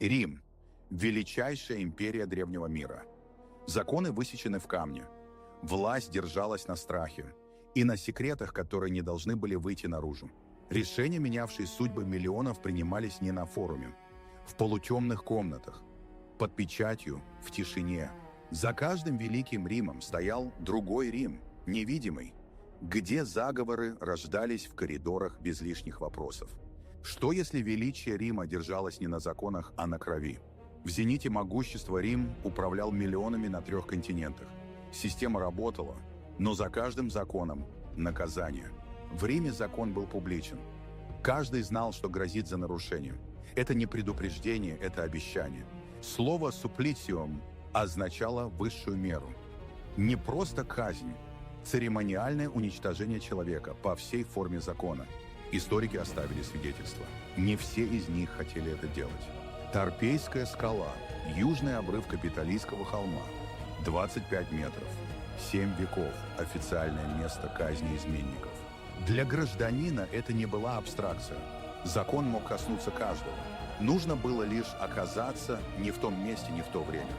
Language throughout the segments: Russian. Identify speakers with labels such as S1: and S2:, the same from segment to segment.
S1: Рим – величайшая империя древнего мира. Законы высечены в камне. Власть держалась на страхе и на секретах, которые не должны были выйти наружу. Решения, менявшие судьбы миллионов, принимались не на форуме, в полутемных комнатах, под печатью, в тишине. За каждым великим Римом стоял другой Рим, невидимый, где заговоры рождались в коридорах без лишних вопросов. Что если величие Рима держалось не на законах, а на крови? В зените могущества Рим управлял миллионами на 3 континентах. Система работала, но за каждым законом – наказание. В Риме закон был публичен. Каждый знал, что грозит за нарушение. Это не предупреждение, это обещание. Слово «supplicium» означало высшую меру. Не просто казнь, церемониальное уничтожение человека по всей форме закона. Историки оставили свидетельства. Не все из них хотели это делать. Тарпейская скала, южный обрыв Капитолийского холма, 25 метров, 7 веков, официальное место казни изменников. Для гражданина это не была абстракция. Закон мог коснуться каждого. Нужно было лишь оказаться не в том месте, не в то время.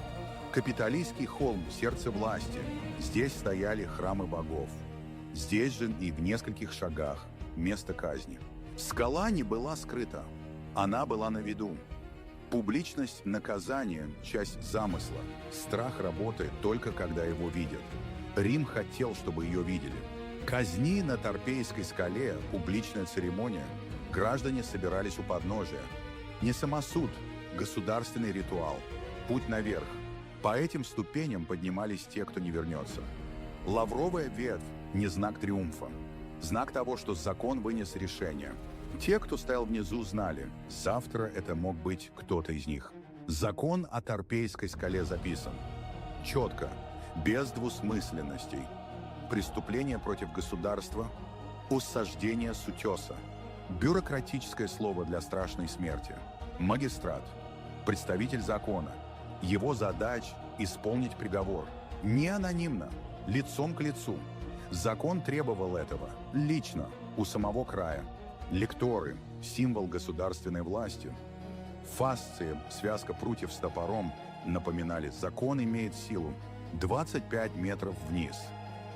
S1: Капитолийский холм – сердце власти. Здесь стояли храмы богов. Здесь же и в нескольких шагах место казни. Скала не была скрыта. Она была на виду. Публичность наказания – часть замысла. Страх работает только когда его видят. Рим хотел, чтобы ее видели. Казни на Тарпейской скале – публичная церемония. Граждане собирались у подножия. Не самосуд, государственный ритуал. Путь наверх. По этим ступеням поднимались те, кто не вернется. Лавровая ветвь – не знак триумфа. Знак того, что закон вынес решение. Те, кто стоял внизу, знали, завтра это мог быть кто-то из них. Закон о Тарпейской скале записан. Четко, без двусмысленностей. Преступление против государства, усаждение с утеса. Бюрократическое слово для страшной смерти. Магистрат, представитель закона. Его задач – исполнить приговор. Не анонимно, лицом к лицу. Закон требовал этого лично, у самого края. Лекторы – символ государственной власти. Фасции, связка прутьев с топором, напоминали, закон имеет силу 25 метров вниз.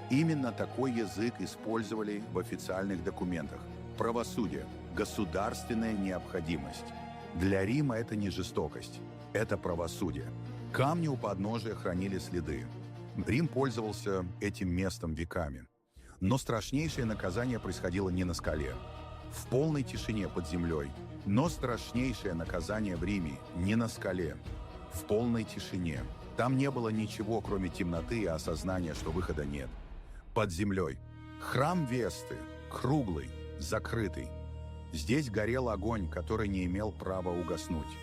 S1: Именно такой язык использовали в официальных документах. Правосудие – государственная необходимость. Для Рима это не жестокость, это правосудие. Камни у подножия хранили следы. Рим пользовался этим местом веками. Но страшнейшее наказание происходило не на скале, в полной тишине под землей. Но страшнейшее наказание в Риме не на скале, в полной тишине. Там не было ничего, кроме темноты и осознания, что выхода нет. Под землей. Храм Весты, круглый, закрытый. Здесь горел огонь, который не имел права угаснуть.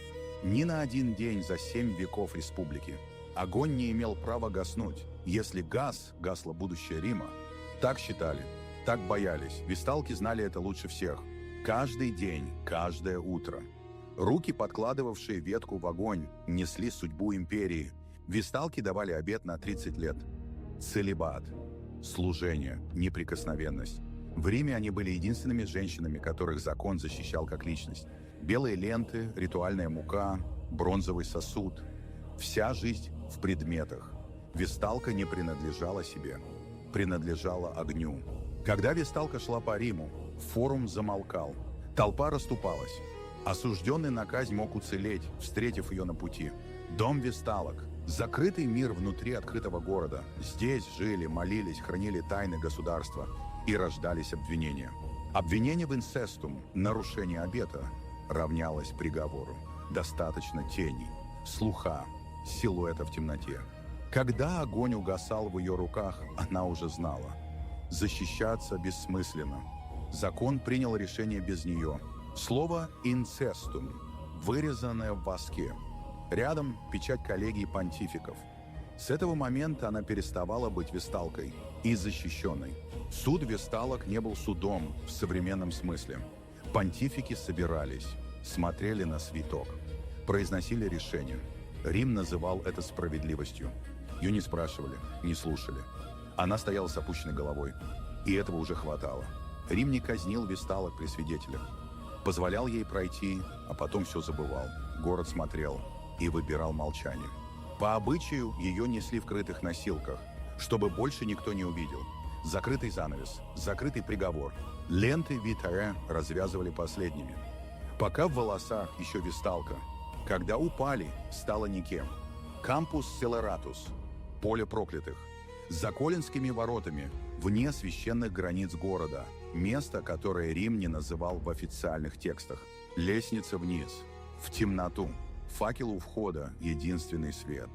S1: Ни на один день за 7 веков республики. Огонь не имел права гаснуть. Если гасло будущее Рима. Так считали, так боялись. Весталки знали это лучше всех. Каждый день, каждое утро. Руки, подкладывавшие ветку в огонь, несли судьбу империи. Весталки давали обет на 30 лет. Целибат, служение, неприкосновенность. В Риме они были единственными женщинами, которых закон защищал как личность. Белые ленты, ритуальная мука, бронзовый сосуд. Вся жизнь в предметах. Весталка не принадлежала себе, принадлежала огню. Когда Весталка шла по Риму, форум замолкал. Толпа расступалась. Осужденный на казнь мог уцелеть, встретив ее на пути. Дом Весталок. Закрытый мир внутри открытого города. Здесь жили, молились, хранили тайны государства. И рождались обвинения. Обвинение в инцестум, нарушение обета, равнялось приговору. Достаточно теней, слуха, силуэта в темноте. Когда огонь угасал в ее руках, она уже знала. Защищаться бессмысленно. Закон принял решение без нее. Слово «инцестум», вырезанное в воске. Рядом печать коллегии понтификов. С этого момента она переставала быть весталкой и защищенной. Суд весталок не был судом в современном смысле. Понтифики собирались, смотрели на свиток, произносили решения. Рим называл это справедливостью. Ее не спрашивали, не слушали. Она стояла с опущенной головой, и этого уже хватало. Рим не казнил весталок при свидетелях. Позволял ей пройти, а потом все забывал. город смотрел и выбирал молчание. По обычаю ее несли в крытых носилках, чтобы больше никто не увидел. Закрытый занавес, закрытый приговор. Ленты Витаре развязывали последними. Пока в волосах еще висталка. Когда упали, стало никем. Кампус Селератус, поле проклятых. За Колинскими воротами, вне священных границ города, место, которое Рим не называл в официальных текстах. Лестница вниз, в темноту. Факел у входа — единственный свет.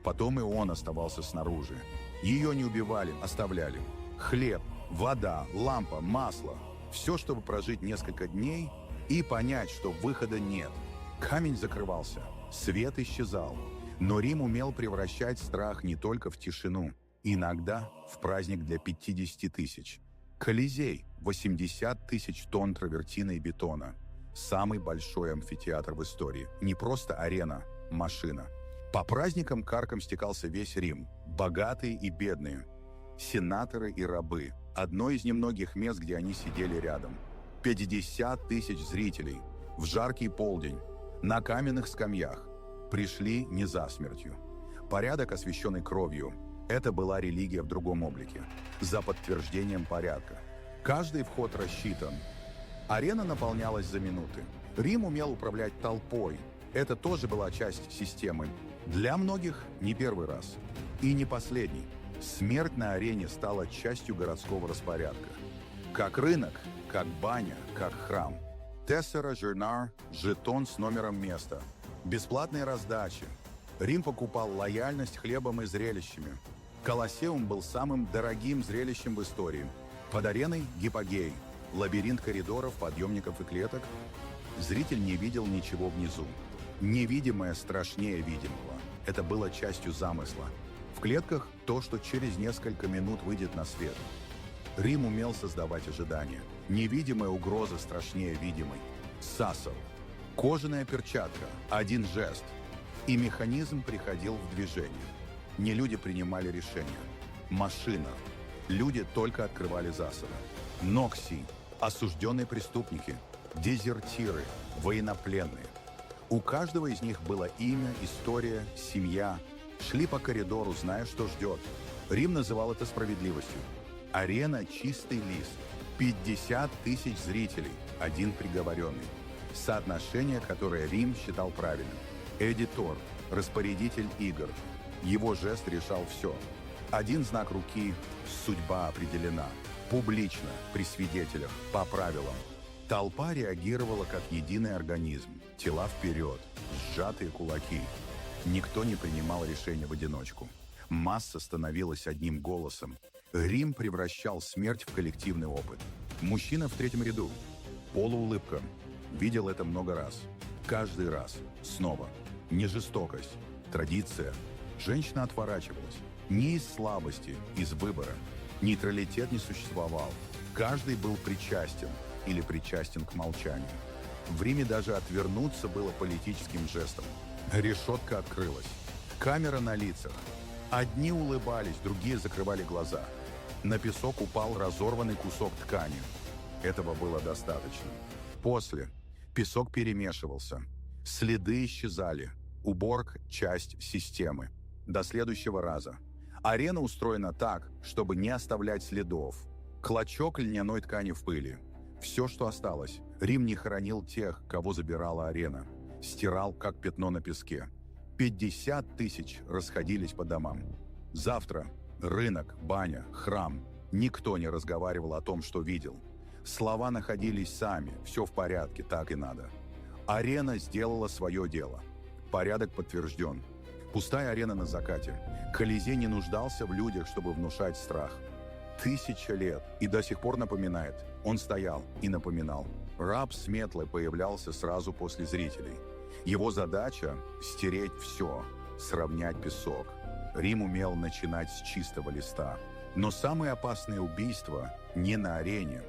S1: Потом и он оставался снаружи. Ее не убивали, оставляли. Хлеб, вода, лампа, масло. Все, чтобы прожить несколько дней и понять, что выхода нет. Камень закрывался, свет исчезал. Но Рим умел превращать страх не только в тишину, иногда в праздник для 50 тысяч. Колизей – 80 тысяч тонн травертина и бетона. Самый большой амфитеатр в истории. Не просто арена, машина. По праздникам к аркам стекался весь Рим. Богатые и бедные. Сенаторы и рабы. Одно из немногих мест, где они сидели рядом. 50 тысяч зрителей. В жаркий полдень. На каменных скамьях. Пришли не за смертью. Порядок, освященный кровью. Это была религия в другом облике. За подтверждением порядка. Каждый вход рассчитан. Арена наполнялась за минуты. Рим умел управлять толпой. Это тоже была часть системы. Для многих не первый раз. И не последний. Смерть на арене стала частью городского распорядка. Как рынок, как баня, как храм. Тессера, жернар, жетон с номером места. Бесплатные раздачи. Рим покупал лояльность хлебом и зрелищами. Колоссеум был самым дорогим зрелищем в истории. Под ареной – гипогей. Лабиринт коридоров, подъемников и клеток. Зритель не видел ничего внизу. Невидимое страшнее видимого. Это было частью замысла. В клетках – то, что через несколько минут выйдет на свет. Рим умел создавать ожидания. Невидимая угроза страшнее видимой. Сасов. Кожаная перчатка. Один жест. И механизм приходил в движение. Не люди принимали решения. Машина. Люди только открывали засовы. Нокси. Осужденные преступники. Дезертиры. Военнопленные. У каждого из них было имя, история, семья. Шли по коридору, зная, что ждет. Рим называл это справедливостью. Арена – чистый лист. 50 тысяч зрителей. Один приговоренный. Соотношение, которое Рим считал правильным. Эдитор – распорядитель игр. Его жест решал все. Один знак руки – судьба определена. Публично, при свидетелях, по правилам. Толпа реагировала как единый организм. Тела вперед, сжатые кулаки. Никто не принимал решения в одиночку. Масса становилась одним голосом. Рим превращал смерть в коллективный опыт. Мужчина в третьем ряду. Полуулыбка. Видел это много раз. Каждый раз. Снова. Не жестокость. Традиция. Женщина отворачивалась. Не из слабости, из выбора. Нейтралитет не существовал. Каждый был причастен или причастен к молчанию. В Риме даже отвернуться было политическим жестом. Решетка открылась. Камера на лицах. Одни улыбались, другие закрывали глаза. На песок упал разорванный кусок ткани. Этого было достаточно. После песок перемешивался. Следы исчезали. Уборка – часть системы. До следующего раза. Арена устроена так, чтобы не оставлять следов. Клочок льняной ткани в пыли. Все, что осталось. Рим не хоронил тех, кого забирала арена. Стирал, как пятно на песке. 50 тысяч расходились по домам. Завтра рынок, баня, храм. Никто не разговаривал о том, что видел. Слова находились сами. Все в порядке, так и надо. Арена сделала свое дело. Порядок подтвержден. Пустая арена на закате. Колизей не нуждался в людях, чтобы внушать страх. 1000 лет. И до сих пор напоминает. Он стоял и напоминал. Раб с метлой появлялся сразу после зрителей. Его задача – стереть все, сравнять песок. Рим умел начинать с чистого листа. Но самые опасные убийства не на арене.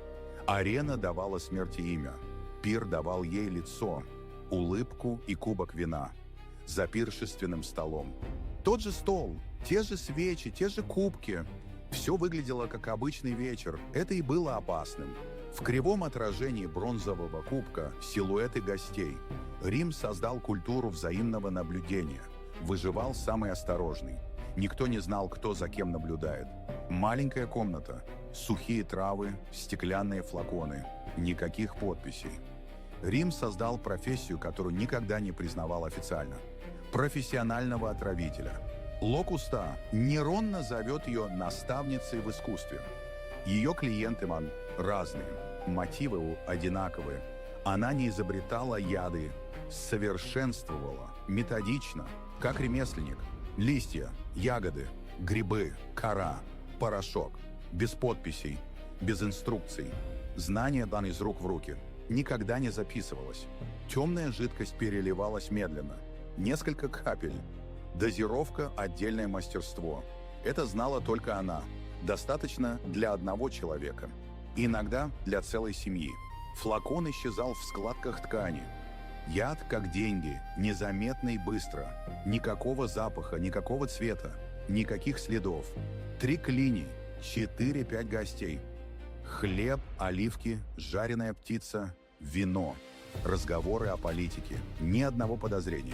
S1: Арена давала смерти имя. Пир давал ей лицо, улыбку и кубок вина. За пиршественным столом. Тот же стол, те же свечи, те же кубки. Все выглядело как обычный вечер. Это и было опасным. В кривом отражении бронзового кубка силуэты гостей. Рим создал культуру взаимного наблюдения. Выживал самый осторожный. Никто не знал, кто за кем наблюдает. Маленькая комната, сухие травы, стеклянные флаконы, никаких подписей. Рим создал профессию, которую никогда не признавал официально. Профессионального отравителя. Локуста Нерон зовет ее наставницей в искусстве. Ее клиенты разные, мотивы одинаковые. Она не изобретала яды, совершенствовала, методично, как ремесленник. Листья, ягоды, грибы, кора, порошок. Без подписей, без инструкций. Знание дан из рук в руки. Никогда не записывалось. Темная жидкость переливалась медленно. Несколько капель. Дозировка – отдельное мастерство. Это знала только она. Достаточно для одного человека. Иногда для целой семьи. Флакон исчезал в складках ткани. Яд, как деньги, незаметно и быстро. Никакого запаха, никакого цвета, никаких следов. 3 клини, 4-5 гостей. Хлеб, оливки, жареная птица, вино. Разговоры о политике. Ни одного подозрения.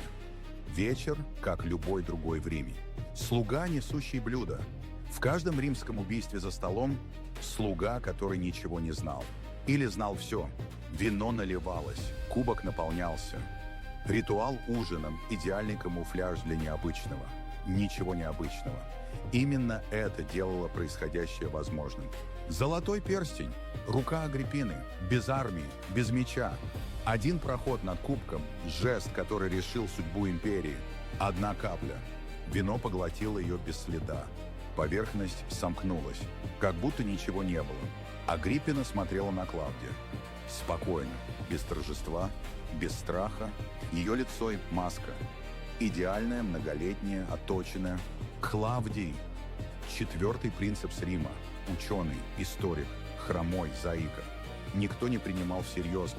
S1: Вечер, как любой другой в Риме. Слуга, несущий блюдо. В каждом римском убийстве за столом слуга, который ничего не знал. Или знал все. Вино наливалось, кубок наполнялся. Ритуал ужином – идеальный камуфляж для необычного. Ничего необычного. Именно это делало происходящее возможным. Золотой перстень, рука Агриппины, без армии, без меча. Один проход над кубком, жест, который решил судьбу империи. Одна капля. Вино поглотило ее без следа. Поверхность сомкнулась, как будто ничего не было. Агриппина смотрела на Клавдия. Спокойно, без торжества, без страха. Ее лицо и маска. Идеальная, многолетняя, отточенная. Клавдий. 4-й принцепс Рима. Ученый, историк, хромой, заика. Никто не принимал всерьез,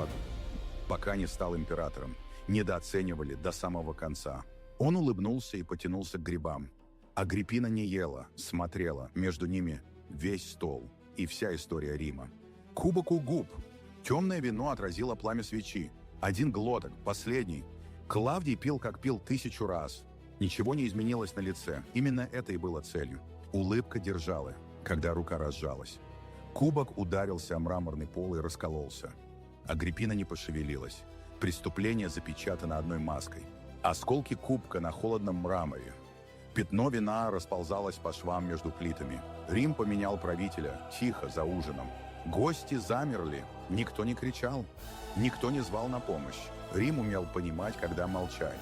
S1: пока не стал императором. Недооценивали до самого конца. Он улыбнулся и потянулся к грибам. Агриппина не ела, смотрела. Между ними весь стол и вся история Рима. Кубок у губ. Темное вино отразило пламя свечи. Один глоток, последний. Клавдий пил, как пил 1000 раз. Ничего не изменилось на лице. Именно это и было целью. Улыбка держала, когда рука разжалась. Кубок ударился о мраморный пол и раскололся. Агриппина не пошевелилась. Преступление запечатано одной маской. Осколки кубка на холодном мраморе. Пятно вина расползалось по швам между плитами. Рим поменял правителя, тихо, за ужином. Гости замерли. Никто не кричал. Никто не звал на помощь. Рим умел понимать, когда молчать.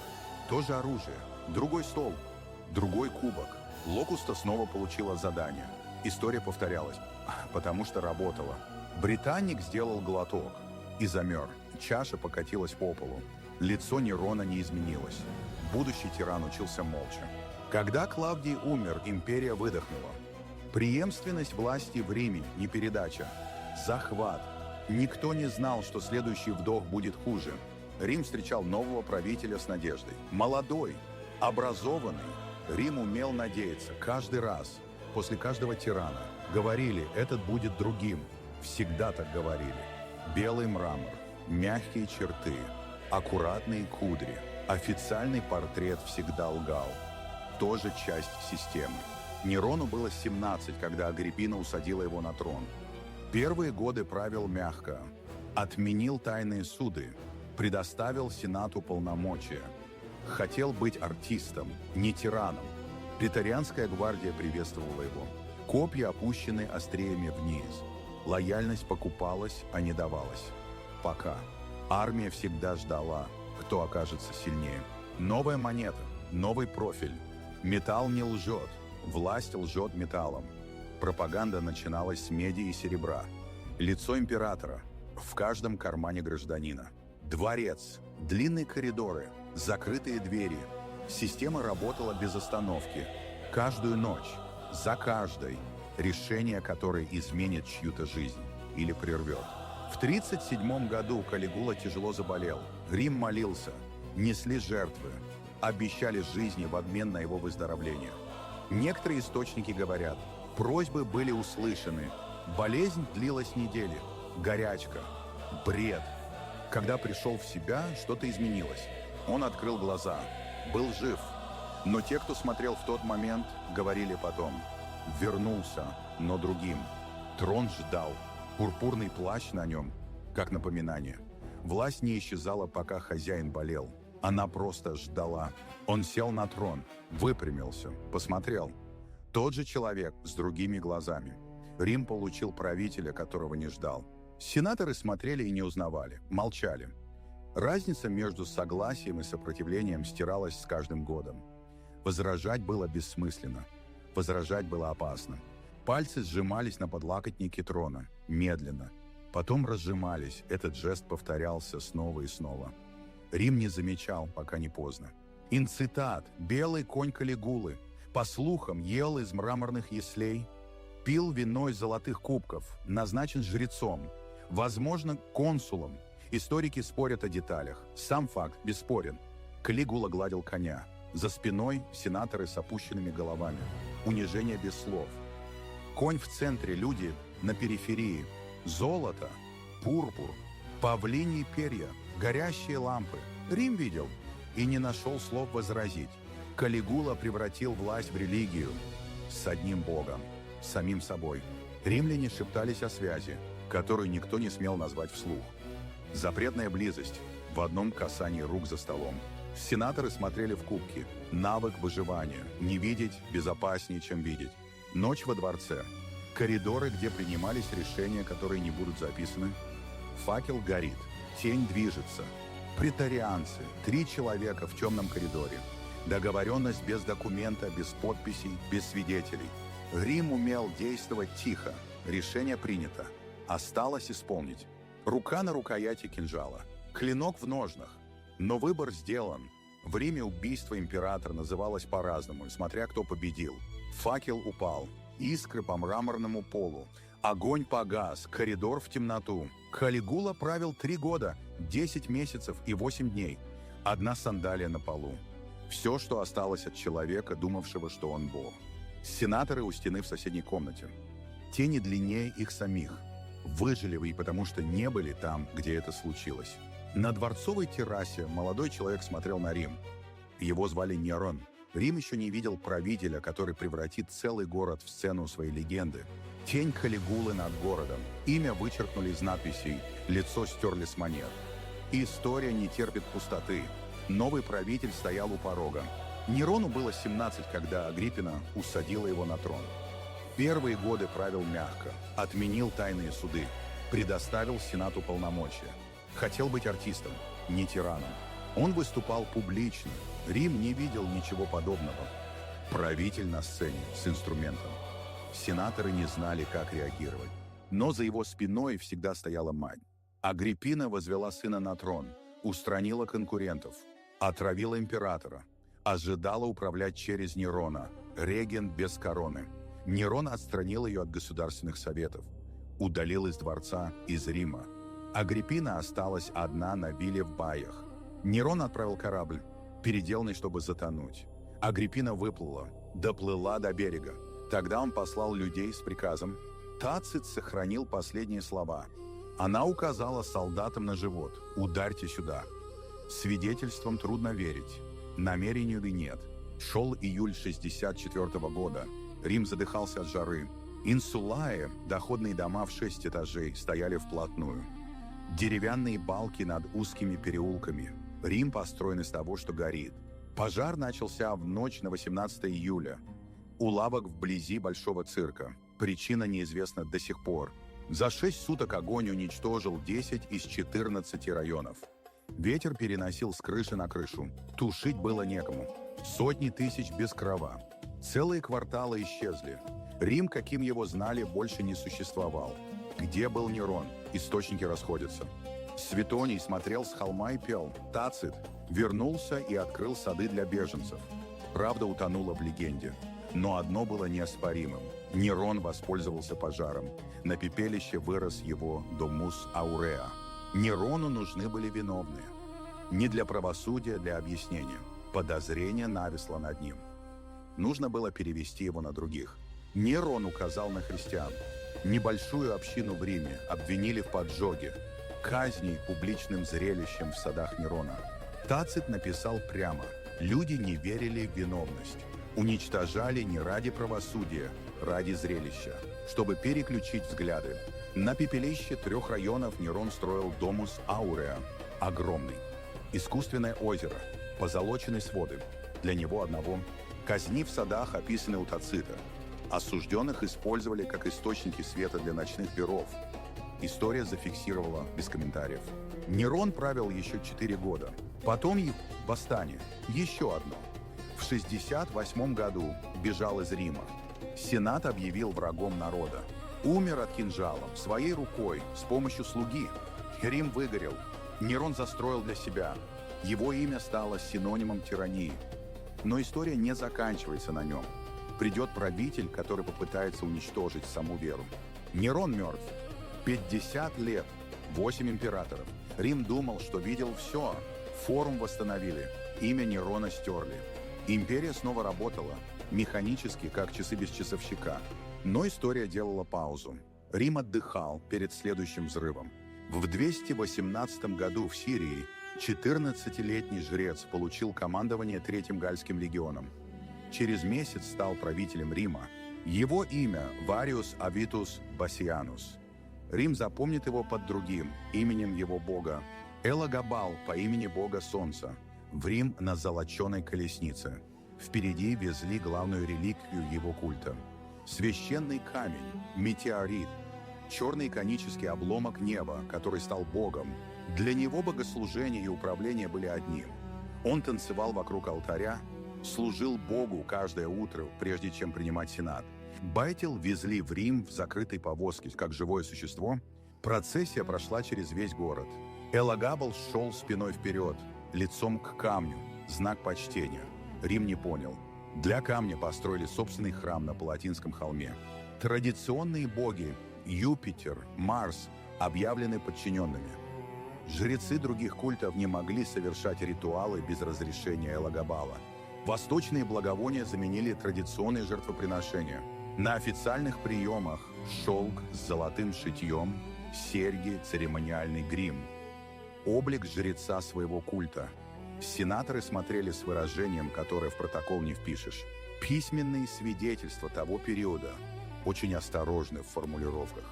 S1: То же оружие. Другой стол. Другой кубок. Локуста снова получила задание. История повторялась, потому что работала. Британник сделал глоток и замер. Чаша покатилась по полу. Лицо Нерона не изменилось. Будущий тиран учился молча. Когда Клавдий умер, империя выдохнула. Преемственность власти в Риме, не передача. Захват. Никто не знал, что следующий вдох будет хуже. Рим встречал нового правителя с надеждой. Молодой, образованный. Рим умел надеяться каждый раз, после каждого тирана. Говорили, этот будет другим. Всегда так говорили. Белый мрамор, мягкие черты, аккуратные кудри. Официальный портрет всегда лгал. Тоже часть системы. Нерону было 17, когда Агриппина усадила его на трон. Первые годы правил мягко. Отменил тайные суды. Предоставил Сенату полномочия. Хотел быть артистом, не тираном. Претарианская гвардия приветствовала его. Копья опущены остриями вниз. Лояльность покупалась, а не давалась. Пока. Армия всегда ждала, кто окажется сильнее. Новая монета, новый профиль. Металл не лжет, власть лжет металлом. Пропаганда начиналась с меди и серебра. Лицо императора в каждом кармане гражданина. Дворец, длинные коридоры, закрытые двери. Система работала без остановки. Каждую ночь, за каждой, решение которое изменит чью-то жизнь или прервет. В 37 году Калигула тяжело заболел. Рим молился, несли жертвы, обещали жизни в обмен на его выздоровление. Некоторые источники говорят, просьбы были услышаны, болезнь длилась недели. горячка, бред. Когда пришел в себя, что-то изменилось. Он открыл глаза, был жив. Но те, кто смотрел в тот момент, говорили потом: вернулся, но другим. Трон ждал, пурпурный плащ на нем, как напоминание. Власть не исчезала, пока хозяин болел. Она просто ждала. Он сел на трон, выпрямился, посмотрел. Тот же человек с другими глазами. Рим получил правителя, которого не ждал. Сенаторы смотрели и не узнавали, молчали. Разница между согласием и сопротивлением стиралась с каждым годом. Возражать было бессмысленно. Возражать было опасно. Пальцы сжимались на подлокотнике трона, медленно. Потом разжимались, этот жест повторялся снова и снова. Рим не замечал, пока не поздно. Инцитат, белый конь Калигулы, по слухам, ел из мраморных яслей, пил вино из золотых кубков, назначен жрецом, возможно, консулом. Историки спорят о деталях. Сам факт бесспорен. Калигула гладил коня. За спиной сенаторы с опущенными головами. Унижение без слов. Конь в центре, люди на периферии. Золото, пурпур, павлиньи перья, горящие лампы. Рим видел и не нашел слов возразить. Калигула превратил власть в религию с одним богом, самим собой. Римляне шептались о связи, которую никто не смел назвать вслух. Запретная близость в одном касании рук за столом. Сенаторы смотрели в кубки. Навык выживания. Не видеть безопаснее, чем видеть. Ночь во дворце. Коридоры, где принимались решения, которые не будут записаны. Факел горит. Тень движется. Претарианцы. 3 человека в темном коридоре. Договоренность без документа, без подписей, без свидетелей. Рим умел действовать тихо. Решение принято. Осталось исполнить. Рука на рукояти кинжала. Клинок в ножнах. Но выбор сделан. В Риме убийство императора называлось по-разному, смотря кто победил. Факел упал. Искры по мраморному полу. Огонь погас. Коридор в темноту. Калигула правил 3 года, 10 месяцев и 8 дней. Одна сандалия на полу. Все, что осталось от человека, думавшего, что он бог. Сенаторы у стены в соседней комнате. Тени длиннее их самих. Выжили потому что не были там, где это случилось. На дворцовой террасе молодой человек смотрел на Рим. Его звали Нерон. Рим еще не видел правителя, который превратит целый город в сцену своей легенды. Тень Калигулы над городом. Имя вычеркнули из надписей, лицо стерли с монет. История не терпит пустоты. Новый правитель стоял у порога. Нерону было 17, когда Агриппина усадила его на трон. Первые годы правил мягко, отменил тайные суды, предоставил Сенату полномочия. Хотел быть артистом, не тираном. Он выступал публично. Рим не видел ничего подобного. Правитель на сцене с инструментом. Сенаторы не знали, как реагировать. Но за его спиной всегда стояла мать. Агриппина возвела сына на трон, устранила конкурентов, отравила императора, ожидала управлять через Нерона, регент без короны. Нерон отстранил ее от государственных советов, удалил из дворца, из Рима. Агриппина осталась одна на вилле в Баях. Нерон отправил корабль, переделанный, чтобы затонуть. Агриппина выплыла, доплыла до берега. Тогда он послал людей с приказом. Тацит сохранил последние слова. Она указала солдатам на живот: «Ударьте сюда». Свидетельствам трудно верить, намерению и нет. Шел июль 64 года. Рим задыхался от жары. Инсулаe, доходные дома в 6 этажей, стояли вплотную. Деревянные балки над узкими переулками. Рим построен из того, что горит. Пожар начался в ночь на 18 июля. У лавок вблизи Большого цирка. Причина неизвестна до сих пор. За 6 суток огонь уничтожил 10 из 14 районов. Ветер переносил с крыши на крышу. Тушить было некому. Сотни тысяч без крова. Целые кварталы исчезли. Рим, каким его знали, больше не существовал. Где был Нерон? Источники расходятся. Светоний смотрел с холма и пел. Тацит вернулся и открыл сады для беженцев. Правда утонула в легенде. Но одно было неоспоримым. Нерон воспользовался пожаром. На пепелище вырос его Домус Ауреа. Нерону нужны были виновные. Не для правосудия, для объяснения. Подозрение нависло над ним. Нужно было перевести его на других. Нерон указал на христиан. Небольшую общину в Риме обвинили в поджоге, казни и публичным зрелищем в садах Нерона. Тацит написал прямо: люди не верили в виновность, уничтожали не ради правосудия, ради зрелища, чтобы переключить взгляды. На пепелище 3 районов Нерон строил Домус Ауреа, огромный, искусственное озеро, позолоченные своды, для него одного. Казни в садах описаны у Тацита. Осужденных использовали как источники света для ночных пиров. История зафиксировала без комментариев. Нерон правил еще 4 года. Потом восстание, еще одно. В 68 году бежал из Рима. Сенат объявил врагом народа. Умер от кинжала, своей рукой, с помощью слуги. Рим выгорел. Нерон застроил для себя. Его имя стало синонимом тирании. Но история не заканчивается на нем. Придет правитель, который попытается уничтожить саму веру. Нерон мертв. 50 лет, 8 императоров. Рим думал, что видел все. Форум восстановили, имя Нерона стерли. Империя снова работала, механически, как часы без часовщика. Но история делала паузу. Рим отдыхал перед следующим взрывом. В 218 году в Сирии 14-летний жрец получил командование Третьим Гальским легионом. Через месяц стал правителем Рима. Его имя Вариус Авитус Басианус. Рим запомнит его под другим именем его бога Элагабал по имени бога солнца. В Рим на золоченой колеснице. Впереди везли главную реликвию его культа. Священный камень, метеорит, черный конический обломок неба, который стал богом. Для него богослужение и управление были одним. Он танцевал вокруг алтаря, служил Богу каждое утро, прежде чем принимать сенат. Байтил везли в Рим в закрытой повозке, как живое существо. Процессия прошла через весь город. Элагабал шел спиной вперед, лицом к камню, знак почтения. Рим не понял. Для камня построили собственный храм на Палатинском холме. Традиционные боги Юпитер, Марс объявлены подчиненными. Жрецы других культов не могли совершать ритуалы без разрешения Элагабала. Восточные благовония заменили традиционные жертвоприношения. На официальных приемах шелк с золотым шитьем, серьги, церемониальный грим. Облик жреца своего культа. Сенаторы смотрели с выражением, которое в протокол не впишешь. Письменные свидетельства того периода очень осторожны в формулировках.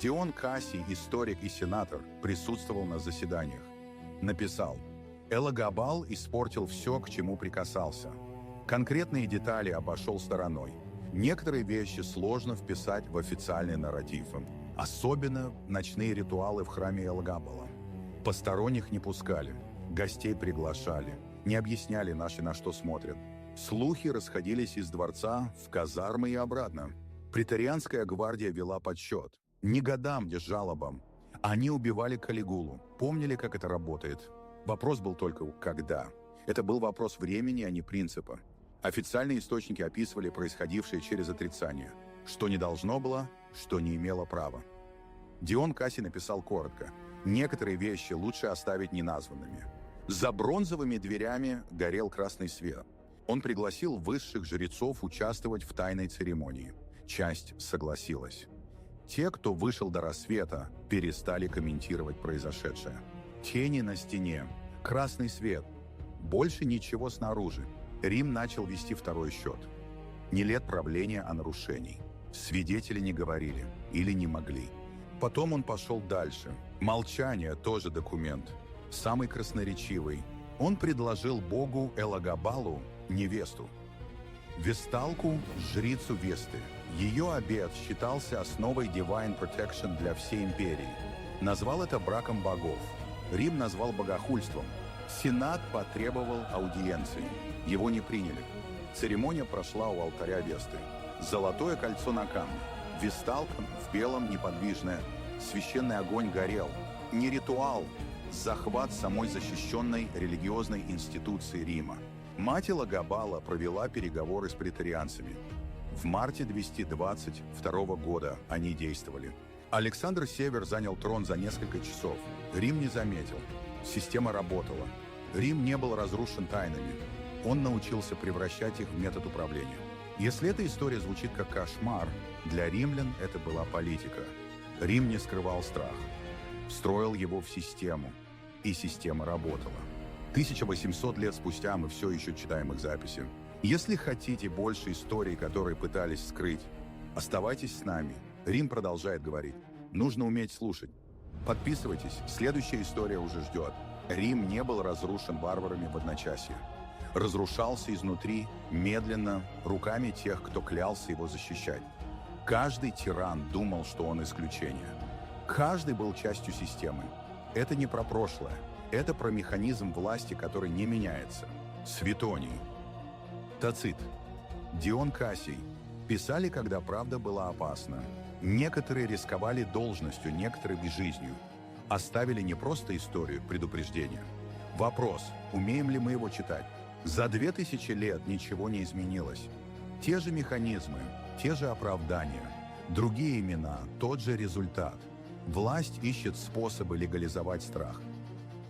S1: Дион Кассий, историк и сенатор, присутствовал на заседаниях. Написал: Элагабал испортил все, к чему прикасался. Конкретные детали обошел стороной. Некоторые вещи сложно вписать в официальный нарратив, особенно ночные ритуалы в храме Элагабала. Посторонних не пускали, гостей приглашали, не объясняли наши, на что смотрят. Слухи расходились из дворца в казармы и обратно. Преторианская гвардия вела подсчет. Не годам, где жалобам. Они убивали Калигулу, помнили, как это работает. Вопрос был только «когда?». Это был вопрос времени, а не принципа. Официальные источники описывали происходившее через отрицание. Что не должно было, что не имело права. Дион Кассий написал коротко: некоторые вещи лучше оставить неназванными. За бронзовыми дверями горел красный свет. Он пригласил высших жрецов участвовать в тайной церемонии. Часть согласилась. Те, кто вышел до рассвета, перестали комментировать произошедшее. Тени на стене, красный свет. Больше ничего снаружи. Рим начал вести второй счет. Не лет правления, а нарушений. Свидетели не говорили или не могли. Потом он пошел дальше. Молчание тоже документ. Самый красноречивый. Он предложил богу Элагабалу невесту. Весталку, жрицу Весты. Ее обет считался основой Divine Protection для всей империи. Назвал это браком богов. Рим назвал богохульством. Сенат потребовал аудиенции. Его не приняли. Церемония прошла у алтаря Весты. Золотое кольцо на камне. Весталка в белом неподвижная. Священный огонь горел. Не ритуал, захват самой защищенной религиозной институции Рима. Мать Элагабала провела переговоры с преторианцами. В марте 222 года они действовали. Александр Север занял трон за несколько часов. Рим не заметил. Система работала. Рим не был разрушен тайнами. Он научился превращать их в метод управления. Если эта история звучит как кошмар, для римлян это была политика. Рим не скрывал страх, встроил его в систему, и система работала. 1800 лет спустя мы все еще читаем их записи. Если хотите больше историй, которые пытались скрыть, оставайтесь с нами. Рим продолжает говорить. Нужно уметь слушать. Подписывайтесь, следующая история уже ждет. Рим не был разрушен варварами в одночасье. Разрушался изнутри, медленно, руками тех, кто клялся его защищать. Каждый тиран думал, что он исключение. Каждый был частью системы. Это не про прошлое. Это про механизм власти, который не меняется. Светоний, Тацит, Дион Кассий писали, когда правда была опасна. Некоторые рисковали должностью, некоторые – жизнью. Оставили не просто историю, предупреждение. Вопрос, умеем ли мы его читать? За 2000 лет ничего не изменилось. Те же механизмы, те же оправдания, другие имена, тот же результат. Власть ищет способы легализовать страх.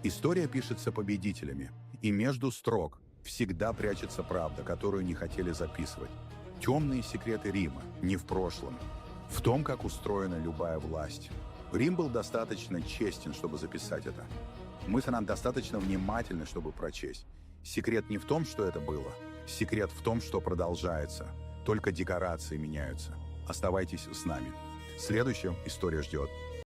S1: История пишется победителями, и между строк всегда прячется правда, которую не хотели записывать. Темные секреты Рима не в прошлом, в том, как устроена любая власть. Рим был достаточно честен, чтобы записать это. Мы с нами достаточно внимательны, чтобы прочесть. Секрет не в том, что это было. Секрет в том, что продолжается. Только декорации меняются. Оставайтесь с нами. Следующая история ждет.